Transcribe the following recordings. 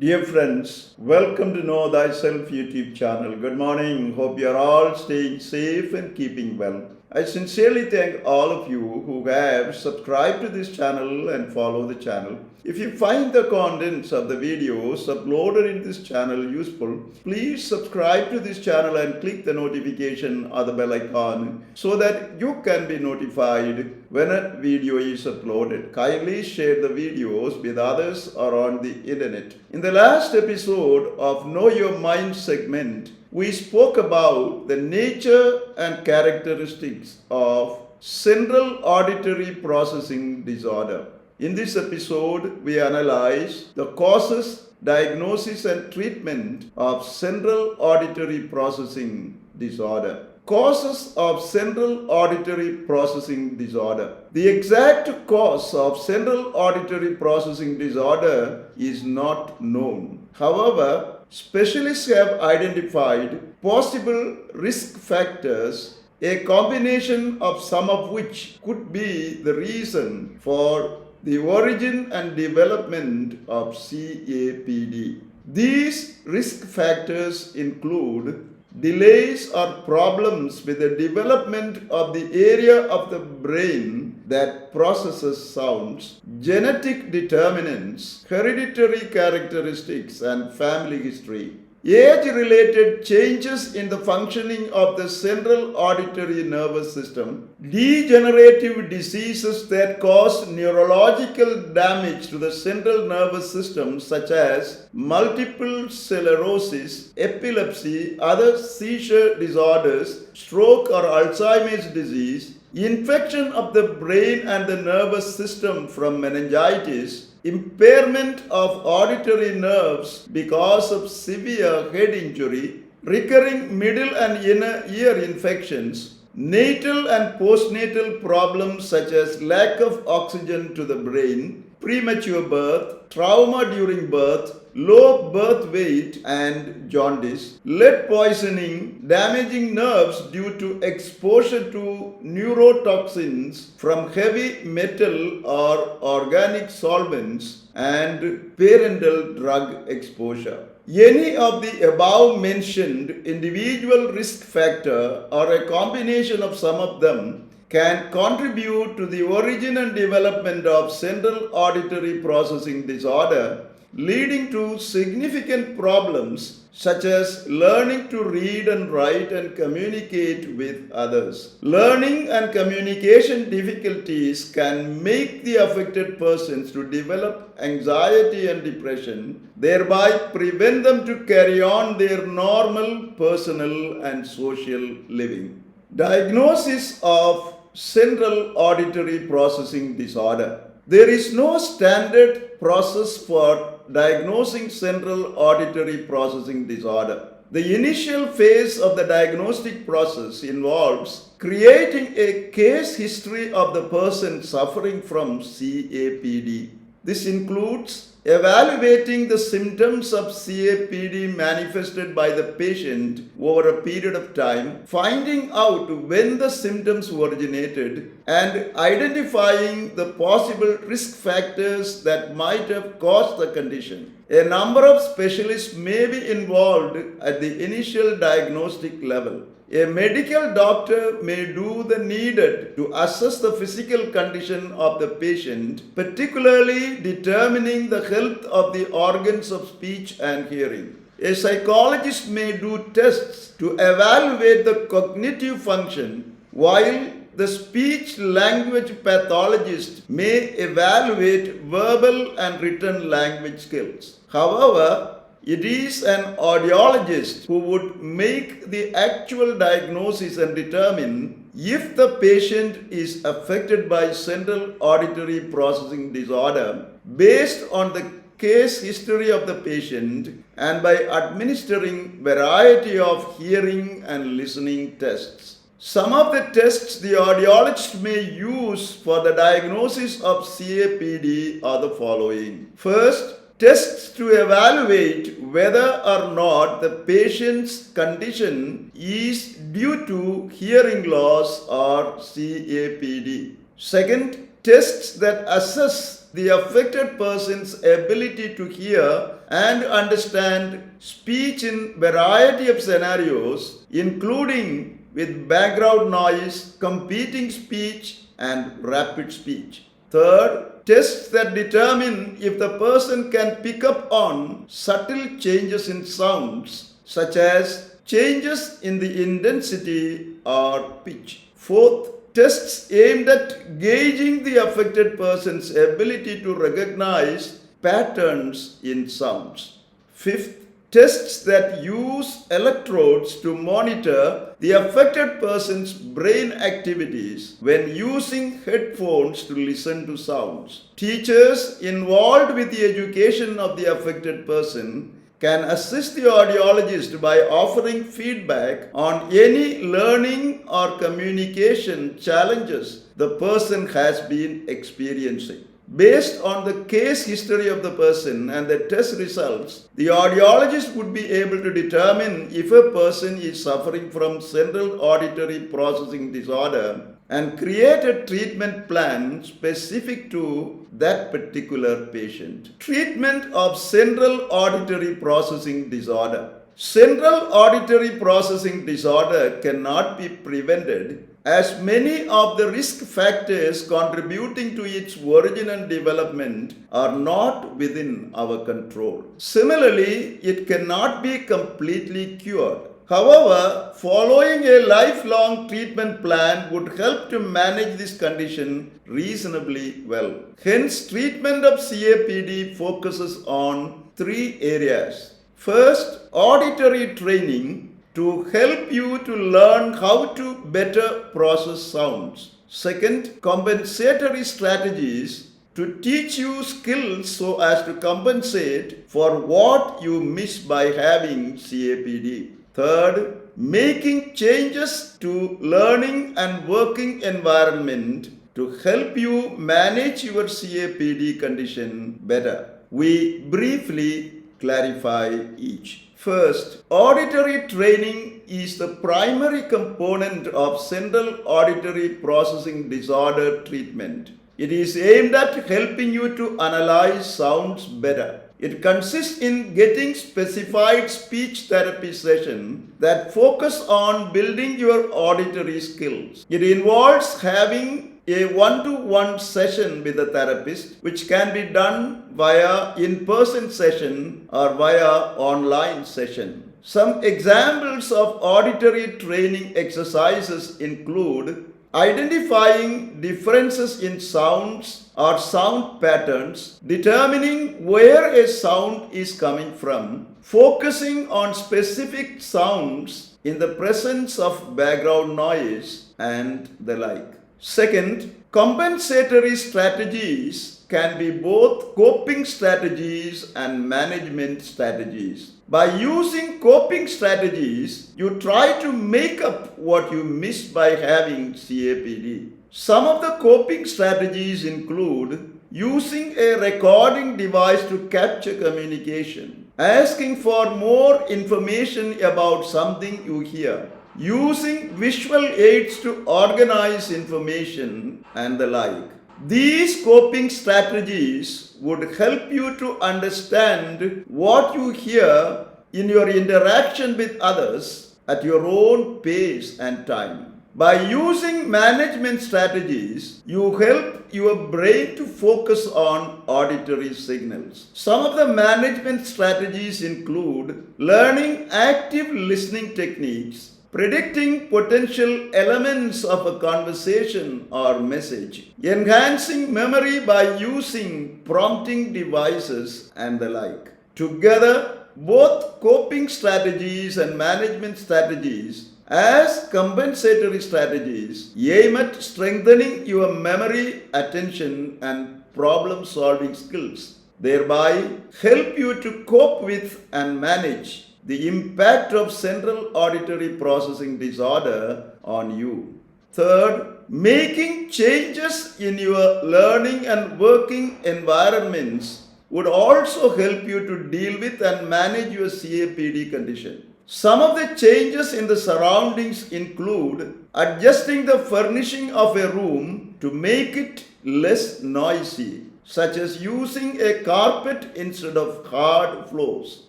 Dear friends, welcome to Know Thyself YouTube channel. Good morning. Hope you are all staying safe and keeping well. I sincerely thank all of you who have subscribed to this channel and follow the channel. If you find the contents of the videos uploaded in this channel useful, please subscribe to this channel and click the notification or the bell icon so that you can be notified when a video is uploaded. Kindly share the videos with others or on the internet. In the last episode of Know Your Mind segment, we spoke about the nature and characteristics of central auditory processing disorder. In this episode, we analyze the causes, diagnosis, and treatment of central auditory processing disorder. Causes of central auditory processing disorder. The exact cause of central auditory processing disorder is not known. However, specialists have identified possible risk factors, a combination of some of which could be the reason for the origin and development of CAPD. These risk factors include delays or problems with the development of the area of the brain that processes sounds, genetic determinants, hereditary characteristics, and family history. Age-related changes in the functioning of the central auditory nervous system, degenerative diseases that cause neurological damage to the central nervous system such as multiple sclerosis, epilepsy, other seizure disorders, stroke or Alzheimer's disease, infection of the brain and the nervous system from meningitis, impairment of auditory nerves because of severe head injury, recurring middle and inner ear infections, natal and postnatal problems such as lack of oxygen to the brain, premature birth, trauma during birth, low birth weight and jaundice, lead poisoning, damaging nerves due to exposure to neurotoxins from heavy metal or organic solvents, and parental drug exposure. Any of the above mentioned individual risk factor or a combination of some of them can contribute to the origin and development of central auditory processing disorder, leading to significant problems such as learning to read and write and communicate with others. Learning and communication difficulties can make the affected persons to develop anxiety and depression, thereby prevent them to carry on their normal personal and social living. Diagnosis of central auditory processing disorder. There is no standard process for diagnosing central auditory processing disorder. The initial phase of the diagnostic process involves creating a case history of the person suffering from CAPD. This includes evaluating the symptoms of CAPD manifested by the patient over a period of time, finding out when the symptoms originated, and identifying the possible risk factors that might have caused the condition. A number of specialists may be involved at the initial diagnostic level. A medical doctor may do the needed to assess the physical condition of the patient, particularly determining the health of the organs of speech and hearing. A psychologist may do tests to evaluate the cognitive function, while the speech language pathologist may evaluate verbal and written language skills. However, it is an audiologist who would make the actual diagnosis and determine if the patient is affected by central auditory processing disorder based on the case history of the patient and by administering variety of hearing and listening tests. Some of the tests the audiologist may use for the diagnosis of CAPD are the following. First, tests to evaluate whether or not the patient's condition is due to hearing loss or CAPD. Second, tests that assess the affected person's ability to hear and understand speech in variety of scenarios, including with background noise, competing speech, and rapid speech. Third, tests that determine if the person can pick up on subtle changes in sounds, such as changes in the intensity or pitch. Fourth, tests aimed at gauging the affected person's ability to recognize patterns in sounds. Fifth, tests that use electrodes to monitor the affected person's brain activities when using headphones to listen to sounds. Teachers involved with the education of the affected person can assist the audiologist by offering feedback on any learning or communication challenges the person has been experiencing. Based on the case history of the person and the test results, the audiologist would be able to determine if a person is suffering from central auditory processing disorder and create a treatment plan specific to that particular patient. Treatment of central auditory processing disorder. Central auditory processing disorder cannot be prevented, as many of the risk factors contributing to its origin and development are not within our control. Similarly, it cannot be completely cured. However, following a lifelong treatment plan would help to manage this condition reasonably well. Hence, treatment of CAPD focuses on three areas. First, auditory training to help you to learn how to better process sounds. Second, compensatory strategies to teach you skills so as to compensate for what you miss by having CAPD. Third, making changes to learning and working environment to help you manage your CAPD condition better. We briefly clarify each. First, auditory training is the primary component of central auditory processing disorder treatment. It is aimed at helping you to analyze sounds better. It consists in getting specified speech therapy sessions that focus on building your auditory skills. It involves having a one-to-one session with a therapist, which can be done via in-person session or via online session. Some examples of auditory training exercises include identifying differences in sounds or sound patterns, determining where a sound is coming from, focusing on specific sounds in the presence of background noise, and the like. Second, compensatory strategies can be both coping strategies and management strategies. By using coping strategies, you try to make up what you missed by having CAPD. Some of the coping strategies include using a recording device to capture communication, asking for more information about something you hear, using visual aids to organize information, and the like. These coping strategies would help you to understand what you hear in your interaction with others at your own pace and time. By using management strategies, you help your brain to focus on auditory signals. Some of the management strategies include learning active listening techniques, predicting potential elements of a conversation or message, enhancing memory by using prompting devices, and the like. Together, both coping strategies and management strategies as compensatory strategies aim at strengthening your memory, attention, and problem-solving skills, thereby help you to cope with and manage the impact of central auditory processing disorder on you. Third, making changes in your learning and working environments would also help you to deal with and manage your CAPD condition. Some of the changes in the surroundings include adjusting the furnishing of a room to make it less noisy, such as using a carpet instead of hard floors,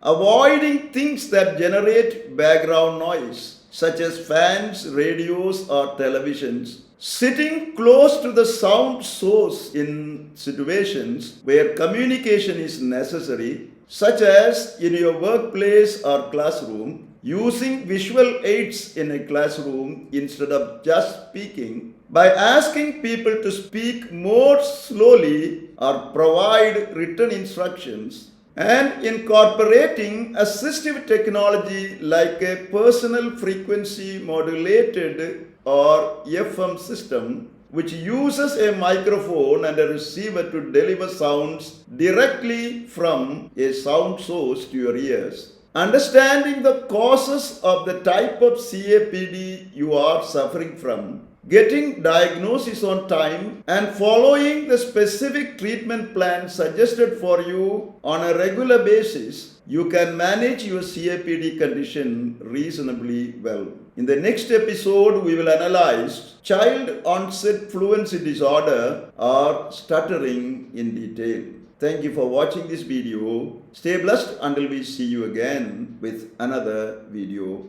avoiding things that generate background noise, such as fans, radios, or televisions, sitting close to the sound source in situations where communication is necessary, such as in your workplace or classroom, using visual aids in a classroom instead of just speaking, by asking people to speak more slowly or provide written instructions, and incorporating assistive technology like a personal frequency modulated or FM system, which uses a microphone and a receiver to deliver sounds directly from a sound source to your ears. Understanding the causes of the type of CAPD you are suffering from, getting diagnosis on time, and following the specific treatment plan suggested for you on a regular basis, you can manage your CAPD condition reasonably well. In the next episode, we will analyze child onset fluency disorder or stuttering in detail. Thank you for watching this video. Stay blessed until we see you again with another video.